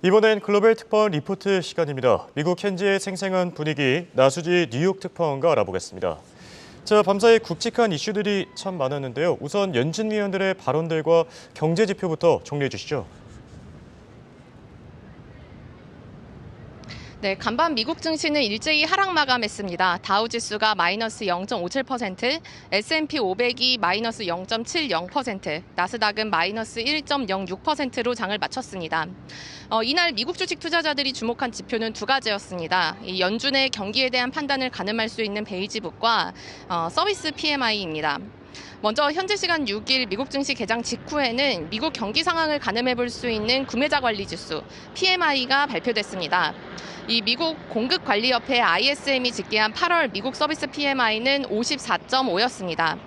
이번엔 글로벌 특파원 리포트 시간입니다. 미국 현지의 생생한 분위기, 나수지 뉴욕 특파원과 알아보겠습니다. 자, 밤사이 굵직한 이슈들이 참 많았는데요. 우선 연준 위원들의 발언들과 경제 지표부터 정리해 주시죠. 네, 간밤 미국 증시는 일제히 하락 마감했습니다. 다우 지수가 마이너스 0.57%, S&P 500이 마이너스 0.70%, 나스닥은 마이너스 1.06%로 장을 마쳤습니다. 이날 미국 주식 투자자들이 주목한 지표는 두 가지였습니다. 이 연준의 경기에 대한 판단을 가늠할 수 있는 베이지북과 서비스 PMI입니다. 먼저 현지 시간 6일 미국 증시 개장 직후에는 미국 경기 상황을 가늠해 볼 수 있는 구매자 관리 지수 PMI가 발표됐습니다. 이 미국 공급관리협회 ISM이 집계한 8월 미국 서비스 PMI는 54.5였습니다.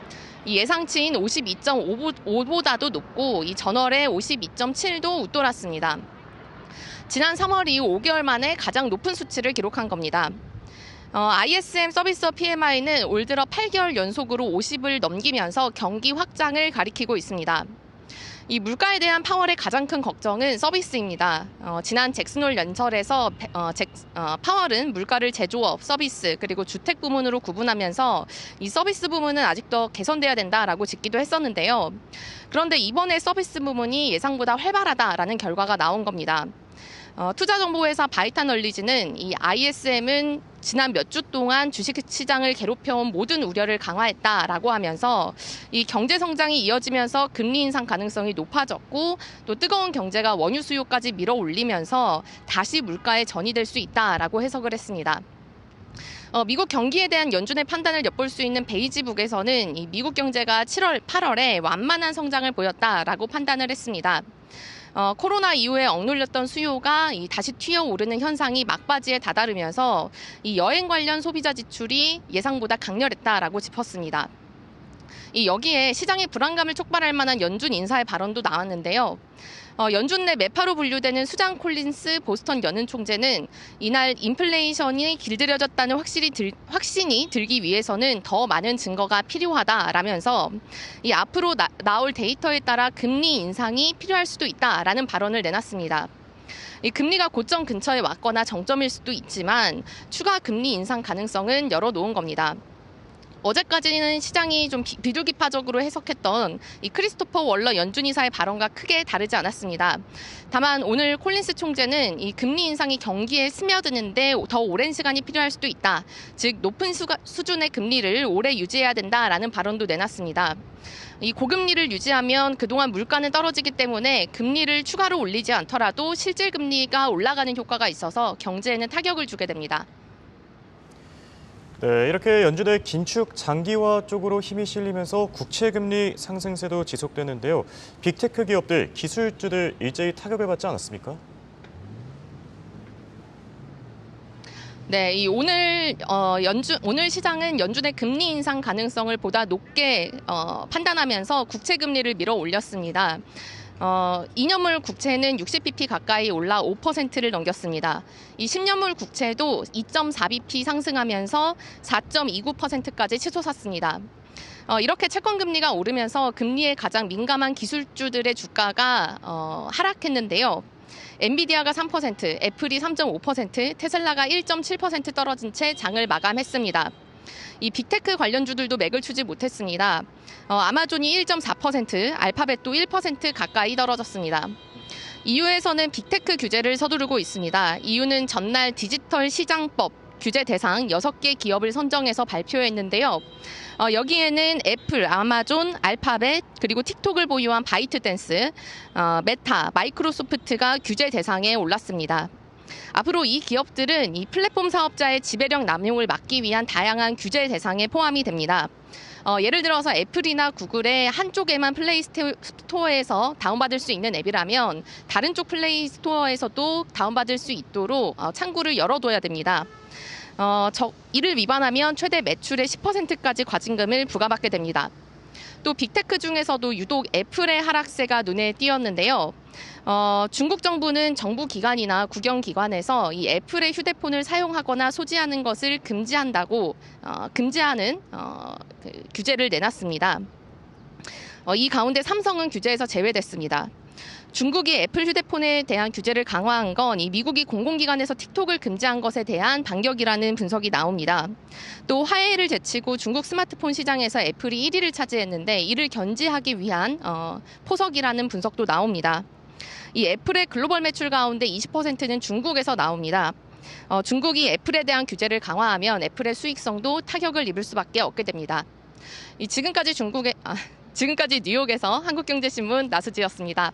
이 예상치인 52.5보다도 높고 이 전월에 52.7도 웃돌았습니다. 지난 3월 이후 5개월 만에 가장 높은 수치를 기록한 겁니다. ISM 서비스 PMI는 올 들어 8개월 연속으로 50을 넘기면서 경기 확장을 가리키고 있습니다. 이 물가에 대한 파월의 가장 큰 걱정은 서비스입니다. 지난 잭슨홀 연설에서 파월은 물가를 제조업, 서비스, 그리고 주택 부문으로 구분하면서 이 서비스 부문은 아직도 개선돼야 된다라고 짚기도 했었는데요. 그런데 이번에 서비스 부문이 예상보다 활발하다라는 결과가 나온 겁니다. 투자정보회사 바이타널리지는 이 ISM은 지난 몇 주 동안 주식시장을 괴롭혀온 모든 우려를 강화했다라고 하면서 이 경제 성장이 이어지면서 금리 인상 가능성이 높아졌고 또 뜨거운 경제가 원유 수요까지 밀어올리면서 다시 물가에 전이될 수 있다라고 해석을 했습니다. 미국 경기에 대한 연준의 판단을 엿볼 수 있는 베이지북에서는 이 미국 경제가 7월, 8월에 완만한 성장을 보였다라고 판단을 했습니다. 코로나 이후에 억눌렸던 수요가 다시 튀어오르는 현상이 막바지에 다다르면서 이 여행 관련 소비자 지출이 예상보다 강렬했다라고 짚었습니다. 여기에 시장의 불안감을 촉발할 만한 연준 인사의 발언도 나왔는데요. 연준 내 매파로 분류되는 수잔 콜린스 보스턴 연은 총재는 이날 인플레이션이 길들여졌다는 확신이 들기 위해서는 더 많은 증거가 필요하다라면서 앞으로 나올 데이터에 따라 금리 인상이 필요할 수도 있다라는 발언을 내놨습니다. 금리가 고점 근처에 왔거나 정점일 수도 있지만 추가 금리 인상 가능성은 열어놓은 겁니다. 어제까지는 시장이 좀 비둘기파적으로 해석했던 이 크리스토퍼 월러 연준이사의 발언과 크게 다르지 않았습니다. 다만 오늘 콜린스 총재는 이 금리 인상이 경기에 스며드는데 더 오랜 시간이 필요할 수도 있다. 즉 높은 수준의 금리를 오래 유지해야 된다라는 발언도 내놨습니다. 이 고금리를 유지하면 그동안 물가는 떨어지기 때문에 금리를 추가로 올리지 않더라도 실질 금리가 올라가는 효과가 있어서 경제에는 타격을 주게 됩니다. 네, 이렇게 연준의 긴축 장기화 쪽으로 힘이 실리면서 국채금리 상승세도 지속되는데요. 빅테크 기업들, 기술주들 일제히 타격을 받지 않았습니까? 네, 오늘 시장은 연준의 금리 인상 가능성을 보다 높게 판단하면서 국채 금리를 밀어 올렸습니다. 2년물 국채는 60bp 가까이 올라 5%를 넘겼습니다. 이 10년물 국채도 2.4bp 상승하면서 4.29%까지 치솟았습니다. 이렇게 채권 금리가 오르면서 금리에 가장 민감한 기술주들의 주가가 하락했는데요. 엔비디아가 3%, 애플이 3.5%, 테슬라가 1.7% 떨어진 채 장을 마감했습니다. 이 빅테크 관련주들도 맥을 추지 못했습니다. 아마존이 1.4%, 알파벳도 1% 가까이 떨어졌습니다. EU에서는 빅테크 규제를 서두르고 있습니다. EU는 전날 디지털 시장법 규제 대상 6개 기업을 선정해서 발표했는데요. 여기에는 애플, 아마존, 알파벳, 그리고 틱톡을 보유한 바이트댄스, 메타, 마이크로소프트가 규제 대상에 올랐습니다. 앞으로 이 기업들은 이 플랫폼 사업자의 지배력 남용을 막기 위한 다양한 규제 대상에 포함이 됩니다. 예를 들어서 애플이나 구글의 한쪽에만 플레이 스토어에서 다운받을 수 있는 앱이라면 다른 쪽 플레이 스토어에서도 다운받을 수 있도록 창구를 열어둬야 됩니다. 이를 위반하면 최대 매출의 10%까지 과징금을 부과받게 됩니다. 또 빅테크 중에서도 유독 애플의 하락세가 눈에 띄었는데요. 중국 정부는 정부 기관이나 국영기관에서 이 애플의 휴대폰을 사용하거나 소지하는 것을 금지한다고 금지하는 규제를 내놨습니다. 이 가운데 삼성은 규제에서 제외됐습니다. 중국이 애플 휴대폰에 대한 규제를 강화한 건 이 미국이 공공기관에서 틱톡을 금지한 것에 대한 반격이라는 분석이 나옵니다. 또 화해를 제치고 중국 스마트폰 시장에서 애플이 1위를 차지했는데 이를 견지하기 위한 포석이라는 분석도 나옵니다. 이 애플의 글로벌 매출 가운데 20%는 중국에서 나옵니다. 중국이 애플에 대한 규제를 강화하면 애플의 수익성도 타격을 입을 수밖에 없게 됩니다. 지금까지 뉴욕에서 한국경제신문 나수지였습니다.